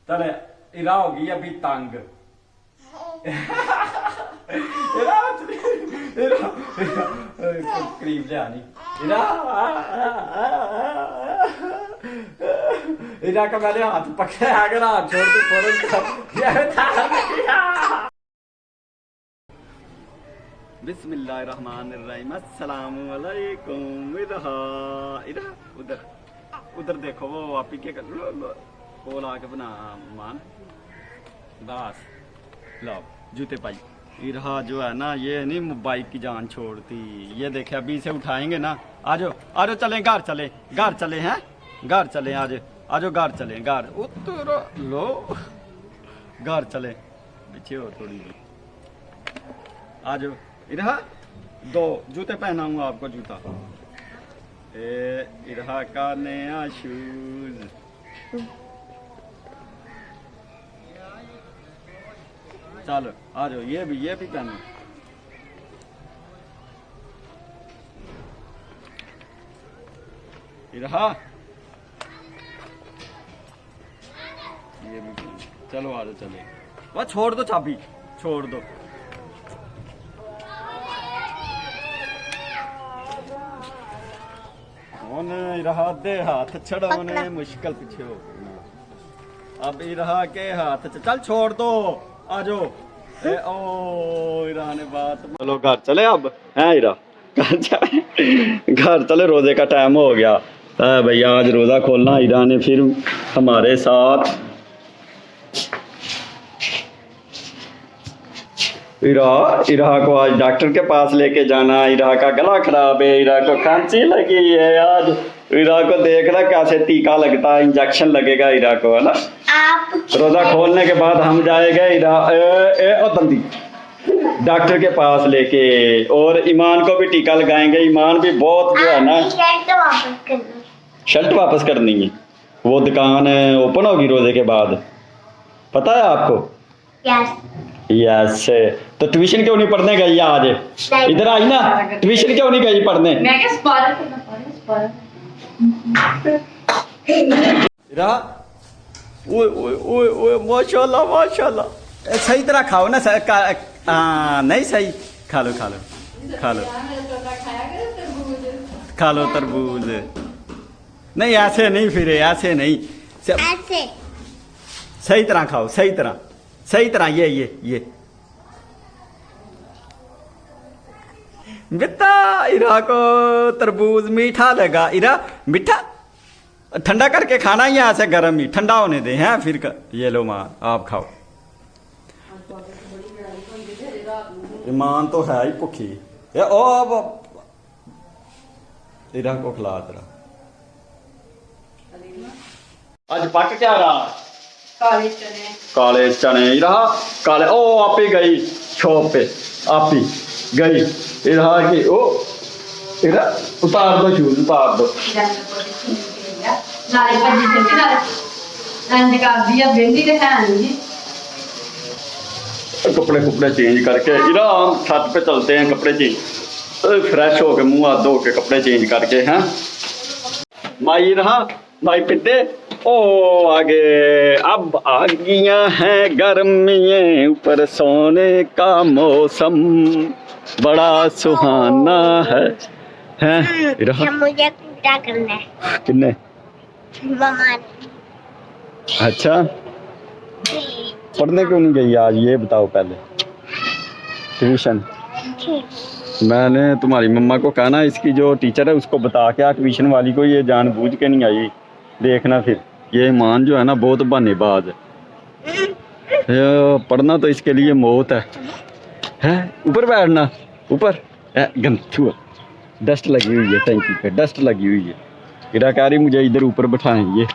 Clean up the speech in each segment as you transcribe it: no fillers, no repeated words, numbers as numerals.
चले इरा होगी अभी तंग। इरा इरा करीब ले आनी इरा इरा का मैंने हाथ पकड़ा अगर हाथ छोड़ तू फौरन बिस्मिल्लाहिर्रहमानिर्रहीम अस्सलाम वालेकुम। इधर उधर उधर देखो वो आप ही के बोल आके बना मान बस लो जूते पाई। इरहा जो है ना ये नहीं बाइक की जान छोड़ती। ये देखे अभी से उठाएंगे ना। आजो आजो चले घर चले हैं घर चले आज आजो घर चले घर उतर लो घर चले पीछे हो थोड़ी सी आजो। इरहा दो जूते पहनाऊंगा आपको जूता इरहा का नया शूज। चलो आ जाओ ये भी पहनो। इरहा ये भी पहनो। चलो आ जाओ चले वह छोड़ दो चाबी छोड़ दो। रहा दे हाथ छड़ाने मुश्किल पीछे हो अब इरहा के हाथ चल छोड़ दो आजो। ओ इरा ने बात चलो घर चले अब है इरा घर चले रोजे का टाइम हो गया भैया आज रोजा खोलना। इरा ने फिर हमारे साथ इरा को आज डॉक्टर के पास लेके जाना। इरा का गला खराब है इरा को खांसी लगी है आज। इरा को देखना कैसे टीका लगता है इंजेक्शन लगेगा इरा को है ना। रोजा खोलने के बाद हम जाएंगे इरा तंदी डॉक्टर के पास लेके और ईमान को भी टीका लगाएंगे। ईमान भी बहुत जो है ना शर्ट वापस करनी है। वो दुकान ओपन होगी रोजे के बाद पता है आपको। यस तो ट्यूशन क्यों नहीं पढ़ने गई आज इधर आई ना ट्यूशन क्यों नहीं गई पढ़ने। माशाल्लाह माशाल्लाह सही तरह खाओ ना नहीं सही खा लो तरबूज नहीं ऐसे नहीं फिर ऐसे नहीं ऐसे सही तरह खाओ सही तरह ये बेटा इरा को तरबूज मीठा लगा। इरा मीठा ठंडा करके खाना ही यहाँ से गर्म ही ठंडा होने दे हैं फिर ये लो माँ आप खाओ। ईमान तो है ही भुखी इरा को खिला तेरा आज पक क्या रहा काले चने रहा काले ओ आप ही गई शॉप पे आप ही गई रहा कि ओ उतार दो शूज उतार दो। कपड़े चेंज करके इरा छत पे चलते हैं कपड़े चेंज फ्रेश होके मुंह हाथ धो के कपड़े चेंज करके हैं माई रहा माई पिद्दे ओ आगे अब आ गया है गर्मियाँ ऊपर सोने का मौसम बड़ा सुहाना है मुझे क्या करना है किन्ने अच्छा पढ़ने क्यों नहीं गई आज ये बताओ पहले। ट्यूशन मैंने तुम्हारी मम्मा को कहना इसकी जो टीचर है उसको बता के ट्यूशन वाली को ये जानबूझ के नहीं आई देखना फिर ये ईमान जो है ना बहुत बहानेबाज है। पढ़ना तो इसके लिए मौत है ऊपर बैठना ऊपर गंथू डस्ट लगी हुई है टैंकी पे डस्ट लगी हुई है। इराकारी मुझे इधर ऊपर बैठाएं ये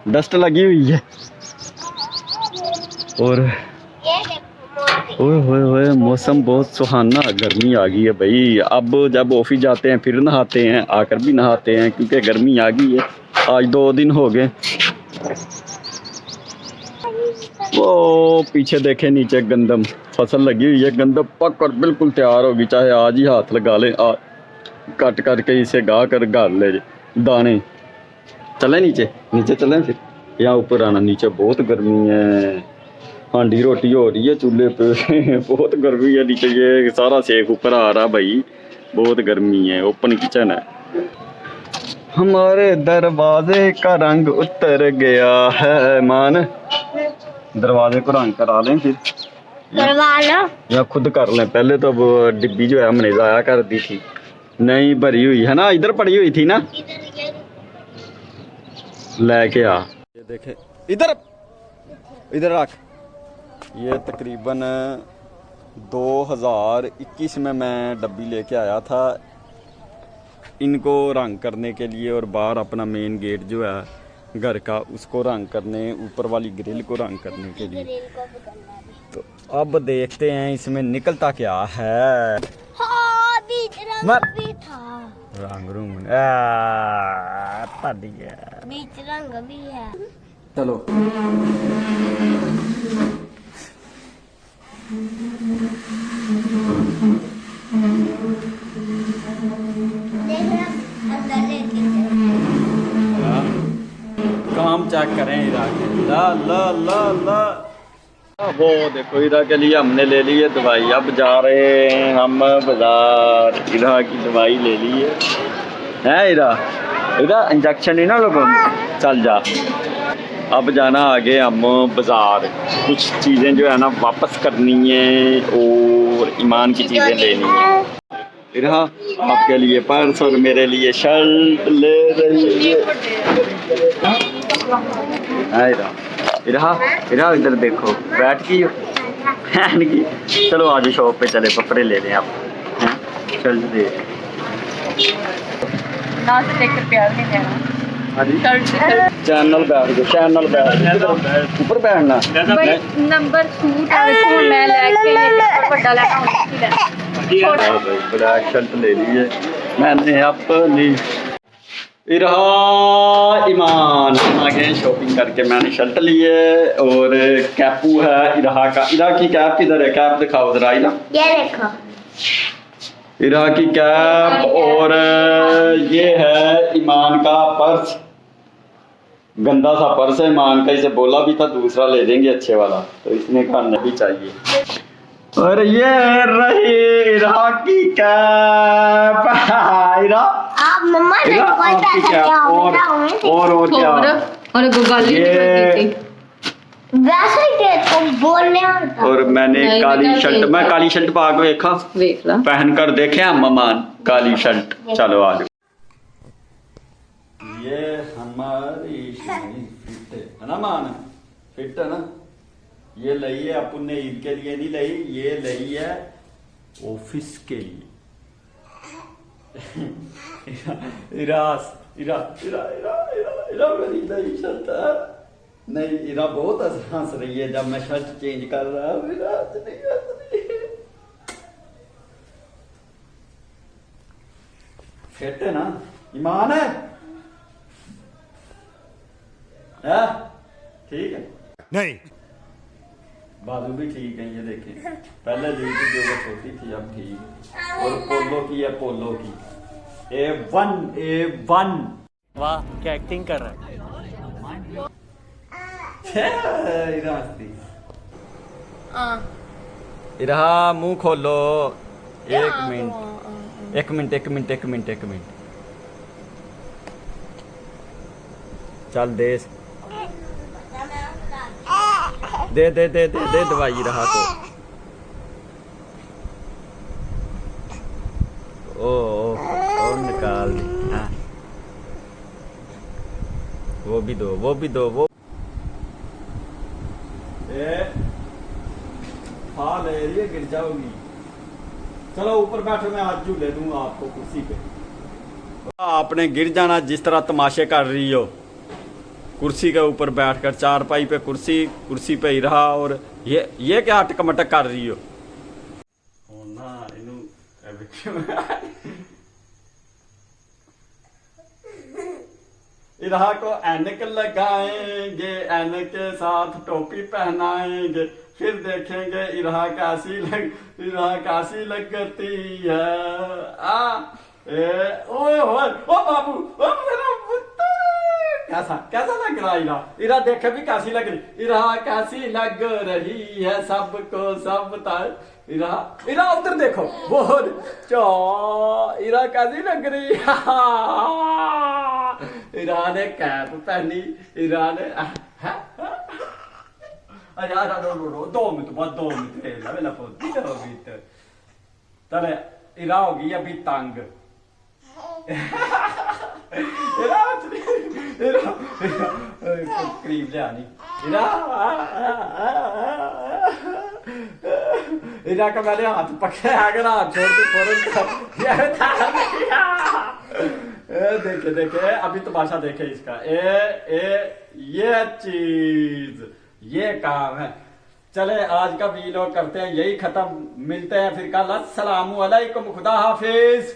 डस्ट लगी हुई है और ओए मौसम बहुत सुहाना गर्मी आ गई है भाई। अब जब ऑफिस जाते हैं फिर नहाते हैं आकर भी नहाते हैं क्योंकि गर्मी आ गई है। आज 2 दिन हो गए। वो पीछे देखे नीचे गंदम फसल लगी हुई है गंदम पक कर बिल्कुल तैयार होगी चाहे आज ही हाथ लगा ले कट करके इसे गा कर गाल ले दाने। चले नीचे चलें फिर यहाँ ऊपर आना, नीचे बहुत गर्मी है, हांडी रोटी हो रही है चूल्हे पे बहुत गर्मी है नीचे, ये सारा सेक ऊपर आ रहा भाई, बहुत गर्मी है। ओपन किचन है। हमारे दरवाजे का रंग उतर गया है मान, दरवाजे को रंग करा लें फिर करवा लो या खुद कर लें। पहले तो वो डिब्बी जो है हमने जाया कर दी थी, नहीं भरी हुई है ना, इधर पड़ी हुई थी ना, लेके आ। ये देखे इधर, इधर रख। ये तकरीबन 2021 में मैं डब्बी लेके आया था इनको रंग करने के लिए, और बाहर अपना मेन गेट जो है घर का उसको रंग करने, ऊपर वाली ग्रिल को रंग करने के लिए। तो अब देखते हैं इसमें निकलता क्या है। हाँ, बीच रंग भी था, रंग रूंग बीच रंग भी है। चलो काम चेक करें इधर के। ला ला ला ला वो देखो, इधर के लिए हमने ले ली है दवाई। अब जा रहे हैं हम बाजार, इधर की दवाई ले ली है इधर, इधर इंजेक्शन ही ना लोगों, चल जा। अब जाना आगे हम बाजार, कुछ चीज़ें जो है ना वापस करनी है और ईमान की चीज़ें लेनी है। इधर आपके लिए पर्स और मेरे लिए शर्ट ले रही है। इधर इधर देखो, बैठ की पहन की। चलो आज शॉप पे चले, कपड़े ले लें आप, चल दे ना से देखकर प्यार नहीं देना। चैनल बैठ गए, चैनल बैठ ऊपर बैठना नंबर सूट मैं लेके बड़ा लेना, ब्लैक शर्ट ले ली है मैंने अपनी। इरहा ईमान आ गए शॉपिंग करके, मैंने शर्ट ली है और कैपू है इरहा का। इरहा की कैप किधर है, कैप दिखाओ जरा। इरहा ये देखो, इरहा की कैप, और ये है ईमान का पर्स, गंदा सा पर्स है ईमान का, इसे बोला भी था दूसरा ले देंगे अच्छे वाला, तो इसने कहा नहीं चाहिए। और ये रही इरहा की कैप, इरहा आप मम्मा ने आपकी कैप, और क्या, और वैसे ही तो बोलने आता। और मैंने काली शर्ट, मैं काली शर्ट पा के देखा, पहन कर देखे हम ममान काली शर्ट। चलो आ जाओ, ये हमारी फिट है ना मान, फिट है ना। ये लई है अपन ने ईद के लिए नहीं लई, ये लई है ऑफिस के लिए। इरास इरा इरा इरा इरा इरा मेरी नई शर्ट है। नहीं इरा बहुत हंस रही है जब मैं शर्ट चेंज कर रहा हूँ। इरा नहीं फिट है ना, ईमान है ठीक है। नहीं बाजू भी ठीक है, ये देखें पहले ली थी जो वो छोटी थी, अब ठीक। और पोलो की है, पोलो की A1। वाह क्या एक्टिंग कर रहा है। इरहा मुंह खोलो, एक मिनट चल दे दे दे दे दे दे दवाई रहा को। ओ निकाल दी। हाँ वो भी दो वो हाँ ले रही है, गिर जाओगी। चलो ऊपर बैठो, मैं आज झूले दूंगा आपको कुर्सी पे। आपने गिर जाना जिस तरह तमाशे कर रही हो, कुर्सी के ऊपर बैठकर, चारपाई पे कुर्सी पे ही रहा। और ये क्या अटक मटक कर रही हो ना। इरहा को ऐनक लगाएंगे, ऐनक के साथ टोपी पहनाएंगे, फिर देखेंगे इरहा कैसी लगती है। ओ बाबू, ओ मेरा पुत्र कैसा कैसा लग रहा इरा? इरा देखे भी कैसी लग रही, इरा कैसी लग रही है सबको सब बताए। इरा इरा उधर देखो बहुत चो, इरा कैसी लग रही है। इरा ने कैप पहनी, इरा ने अरे यार रो 2 मिनट बाद 2 मिनट वेला पोती होगी तो चले। इरा होगी अभी तंग। करीब ले आनी इरा का मैंने हाथ पकड़े अगर हाथ छोड़ के फौरन देखे देखे अभी तमाशा देखे इसका। ये चीज ये काम है। चले आज का वीडियो करते हैं यही खत्म, मिलते हैं फिर कल। अस्सलामु अलैकुम, खुदा हाफिज।